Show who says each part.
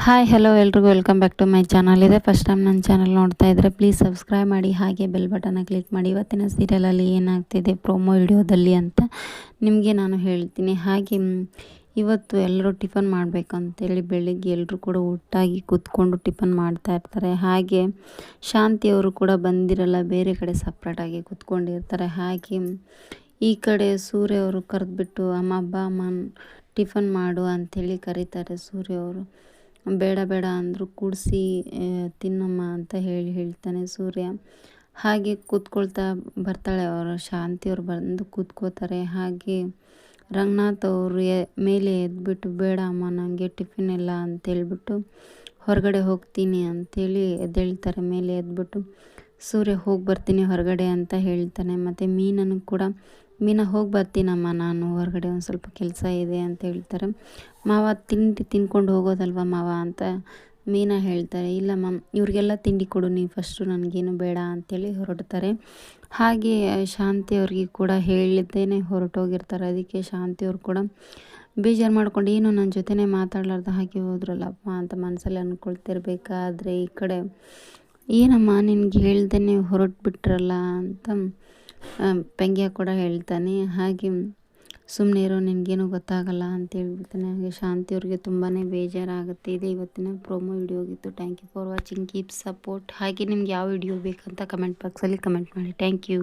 Speaker 1: Hi hello ಎಲ್ರಿಗೂ welcome back to my channel. ಇದೆ first time ನನ್ನ ಚಾನಲ್ ನೋಡ್ತಾ ಇದ್ದರೆ ಪ್ಲೀಸ್ ಸಬ್ಸ್ಕ್ರೈಬ್ ಮಾಡಿ, ಹಾಗೆ ಬೆಲ್ ಬಟನ್ನ ಕ್ಲಿಕ್ ಮಾಡಿ. ಇವತ್ತಿನ ಸೀರಿಯಲಲ್ಲಿ ಏನಾಗ್ತಿದೆ ಪ್ರೋಮೋ ವಿಡಿಯೋದಲ್ಲಿ ಅಂತ ನಿಮಗೆ ನಾನು ಹೇಳ್ತೀನಿ. ಹಾಗೆ ಇವತ್ತು ಎಲ್ಲರೂ ಟಿಫನ್ ಮಾಡಬೇಕಂತೇಳಿ ಬೆಳಿಗ್ಗೆ ಎಲ್ಲರೂ ಕೂಡ ಒಟ್ಟಾಗಿ ಕೂತ್ಕೊಂಡು ಟಿಫನ್ ಮಾಡ್ತಾ ಇರ್ತಾರೆ. ಹಾಗೆ ಶಾಂತಿಯವರು ಕೂಡ ಬಂದಿರಲ್ಲ, ಬೇರೆ ಕಡೆ ಸಪ್ರೇಟಾಗಿ ಕೂತ್ಕೊಂಡಿರ್ತಾರೆ. ಹಾಗೆ ಈ ಕಡೆ ಸೂರ್ಯ ಅವರು ಕರೆದ್ಬಿಟ್ಟು ಅಮ್ಮ ಬಾ ಅಮ್ಮ ಟಿಫನ್ ಮಾಡು ಅಂಥೇಳಿ ಕರೀತಾರೆ. ಸೂರ್ಯ ಅವರು ಬೇಡ ಬೇಡ ಅಂದರೂ ಕೂಡಿಸಿ ತಿನ್ನಮ್ಮ ಅಂತ ಹೇಳ್ತಾನೆ ಸೂರ್ಯ. ಹಾಗೆ ಕೂತ್ಕೊಳ್ತಾ ಬರ್ತಾಳೆ ಅವರು ಶಾಂತಿಯವ್ರು ಬಂದು ಕೂತ್ಕೋತಾರೆ. ಹಾಗೆ ರಂಗನಾಥ್ ಅವರು ಮೇಲೆ ಎದ್ಬಿಟ್ಟು ಬೇಡ ಅಮ್ಮ ನನಗೆ ಟಿಫಿನ್ ಇಲ್ಲ ಅಂತೇಳ್ಬಿಟ್ಟು ಹೊರಗಡೆ ಹೋಗ್ತೀನಿ ಅಂಥೇಳಿ ಎದ್ದೇಳ್ತಾರೆ. ಮೇಲೆ ಎದ್ಬಿಟ್ಟು ಸೂರ್ಯ ಹೋಗಿ ಬರ್ತೀನಿ ಹೊರಗಡೆ ಅಂತ ಹೇಳ್ತಾನೆ. ಮತ್ತು ಮೀನನ್ನು ಕೂಡ ಮೀನಾ ಹೋಗಿ ಬರ್ತೀನಮ್ಮ, ನಾನು ಹೊರಗಡೆ ಒಂದು ಸ್ವಲ್ಪ ಕೆಲಸ ಇದೆ ಅಂತ ಹೇಳ್ತಾರೆ. ಮಾವ ತಿಂಡಿ ತಿನ್ಕೊಂಡು ಹೋಗೋದಲ್ವ ಮಾವ ಅಂತ ಮೀನಾ ಹೇಳ್ತಾರೆ. ಇಲ್ಲ ಮ್ಯಾಮ್ ಇವ್ರಿಗೆಲ್ಲ ತಿಂಡಿ ಕೊಡು ನೀವು ಫಸ್ಟು, ನನಗೇನು ಬೇಡ ಅಂಥೇಳಿ ಹೊರಡ್ತಾರೆ. ಹಾಗೆ ಶಾಂತಿಯವ್ರಿಗೆ ಕೂಡ ಹೇಳಿದ್ದೇನೆ ಹೊರಟೋಗಿರ್ತಾರೆ. ಅದಕ್ಕೆ ಶಾಂತಿಯವ್ರು ಕೂಡ ಬೇಜಾರು ಮಾಡ್ಕೊಂಡು ಏನು ನನ್ನ ಜೊತೆನೇ ಮಾತಾಡಲಾರ್ದ ಹಾಗೆ ಹೋದ್ರಲ್ಲಪ್ಪ ಅಂತ ಮನಸ್ಸಲ್ಲಿ ಅಂದ್ಕೊಳ್ತಿರ್ಬೇಕಾದ್ರೆ ಈ ಕಡೆ ಏನಮ್ಮ ನಿನಗೆ ಹೇಳ್ದೇ ಹೊರಟ್ಬಿಟ್ರಲ್ಲ ಅಂತ ಪೆಂಗ್ಯ ಕೂಡ ಹೇಳ್ತಾನೆ. ಹಾಗೆ ಸುಮ್ಮನೆ ಇರೋ, ನಿನಗೇನು ಗೊತ್ತಾಗಲ್ಲ ಅಂತ ಹೇಳ್ಬಿಡ್ತಾನೆ. ಹಾಗೆ ಶಾಂತಿಯವ್ರಿಗೆ ತುಂಬಾ ಬೇಜಾರಾಗುತ್ತೆ. ಇದೆ ಇವತ್ತಿನ ಪ್ರೋಮೋ ವಿಡಿಯೋ ಆಗಿತ್ತು. Thank you for watching, keep support. ಹಾಗೆ ನಿಮ್ಗೆ ಯಾವ ವಿಡಿಯೋ ಬೇಕಂತ ಕಮೆಂಟ್ ಬಾಕ್ಸಲ್ಲಿ ಕಮೆಂಟ್ ಮಾಡಿ. Thank you.